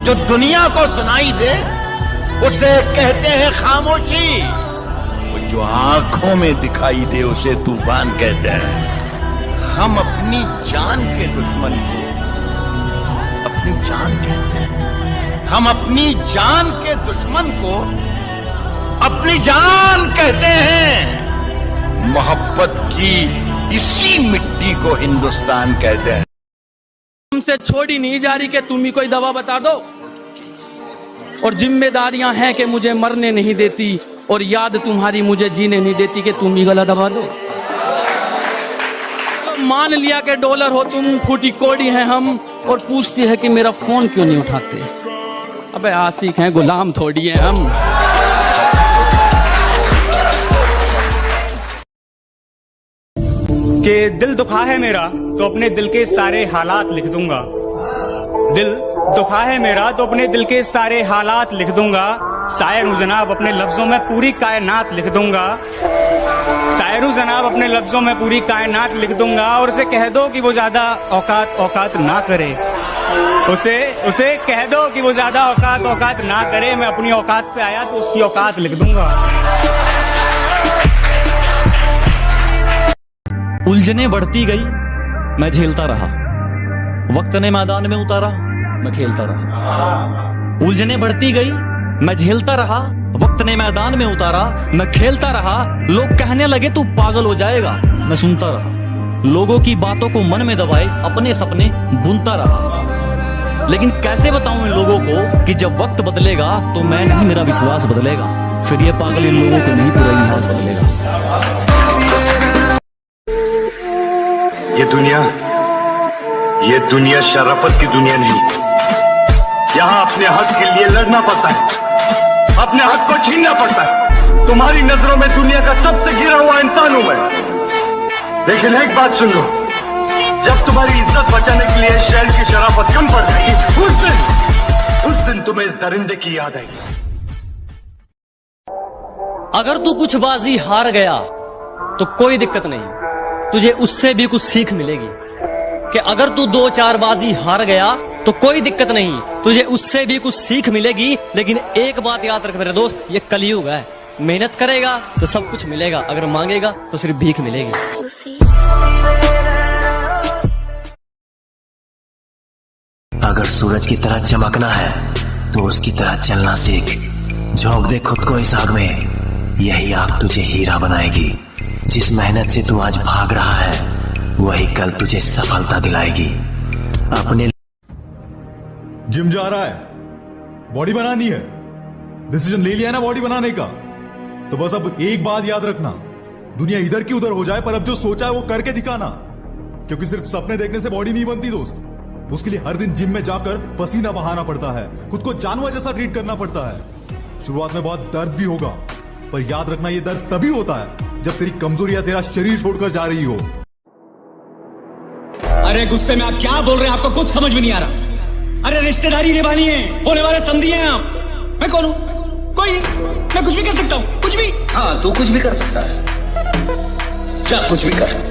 जो दुनिया को सुनाई दे उसे कहते हैं खामोशी, जो आंखों में दिखाई दे उसे तूफान कहते हैं। हम अपनी जान के दुश्मन को अपनी जान कहते हैं। हम अपनी जान के दुश्मन को अपनी जान कहते हैं। मोहब्बत की इसी मिट्टी को हिंदुस्तान कहते हैं। हमसे छोड़ी नहीं जा रही कि तुम ही कोई दवा बता दो, और जिम्मेदारियां हैं कि मुझे मरने नहीं देती, और याद तुम्हारी मुझे जीने नहीं देती कि तुम ही गला दबा दो। मान लिया कि डॉलर हो तुम, फूटी कोड़ी हैं हम, और पूछती है कि मेरा फोन क्यों नहीं उठाते। अबे आशिक हैं, गुलाम थोड़ी हैं हम। कि दिल दुखा है मेरा तो अपने दिल के सारे हालात लिख दूंगा। दिल दुखा है मेरा तो अपने दिल के सारे हालात लिख दूंगा। शायर हूं जनाब, अपने लफ्जों में पूरी कायनात लिख दूंगा। शायर हूं जनाब, अपने लफ्जों में पूरी कायनात लिख दूंगा। और उसे कह दो कि वो ज्यादा औकात ना करे। उसे कह दो कि वो ज्यादा औकात ना करे। मैं अपनी औकात पे आया तो उसकी औकात लिख दूंगा। उलझने बढ़ती गई, मैं झेलता रहा। वक्त ने मैदान में उतारा, मैं खेलता रहा। उलझने बढ़ती गई, मैं झेलता रहा। वक्त ने मैदान में उतारा, मैं खेलता रहा। लोग कहने लगे तू पागल हो जाएगा, मैं सुनता रहा। लोगों की बातों को मन में दबाए अपने सपने बुनता रहा। लेकिन कैसे बताऊं इन लोगों को कि जब वक्त बदलेगा तो मैं नहीं, मेरा विश्वास बदलेगा। फिर ये पागल इन लोगों को नहीं, पूरा इतिहास बदलेगा। ये दुनिया शराफत की दुनिया नहीं। यहाँ अपने हक के लिए लड़ना पड़ता है, अपने हक को छीनना पड़ता है। तुम्हारी नजरों में दुनिया का सबसे गिरा हुआ इंसान हूं मैं। लेकिन एक बात सुन लो, जब तुम्हारी इज्जत बचाने के लिए शहर की शराफत कम पड़ जाएगी, उस दिन तुम्हें इस दरिंदे की याद आएगी। अगर तू कुछ बाजी हार गया तो कोई दिक्कत नहीं, तुझे उससे भी कुछ सीख मिलेगी। कि अगर तू 2-4 बाजी हार गया तो कोई दिक्कत नहीं, तुझे उससे भी कुछ सीख मिलेगी। लेकिन एक बात याद रख मेरे दोस्त, ये कलयुग है। मेहनत करेगा तो सब कुछ मिलेगा, अगर मांगेगा तो सिर्फ भीख मिलेगी। अगर सूरज की तरह चमकना है तो उसकी तरह चलना सीख। झोंक दे खुद को इस आग में, यही आग तुझे हीरा बनाएगी। जिस मेहनत से तू आज भाग रहा है वही कल तुझे सफलता दिलाएगी। अपने जिम जा रहा है, बॉडी बनानी है, डिसीजन ले लिया है ना बॉडी बनाने का, तो बस अब एक बात याद रखना, दुनिया इधर की उधर हो जाए पर अब जो सोचा है वो करके दिखाना। क्योंकि सिर्फ सपने देखने से बॉडी नहीं बनती दोस्त, उसके लिए हर दिन जिम में जाकर पसीना बहाना पड़ता है, खुद को जानवर जैसा ट्रीट करना पड़ता है। शुरुआत में बहुत दर्द भी होगा, पर याद रखना ये दर्द तभी होता है जब तेरी कमजोरियां तेरा शरीर छोड़कर जा रही हो। अरे गुस्से में आप क्या बोल रहे हैं, आपको कुछ समझ में नहीं आ रहा। अरे रिश्तेदारी निभानी है, होने वाले समझी हैं आप। मैं कौन हूं? कोई नहीं, मैं कुछ भी कर सकता हूं, कुछ भी। हाँ, तू कुछ भी कर सकता है, जा कुछ भी कर।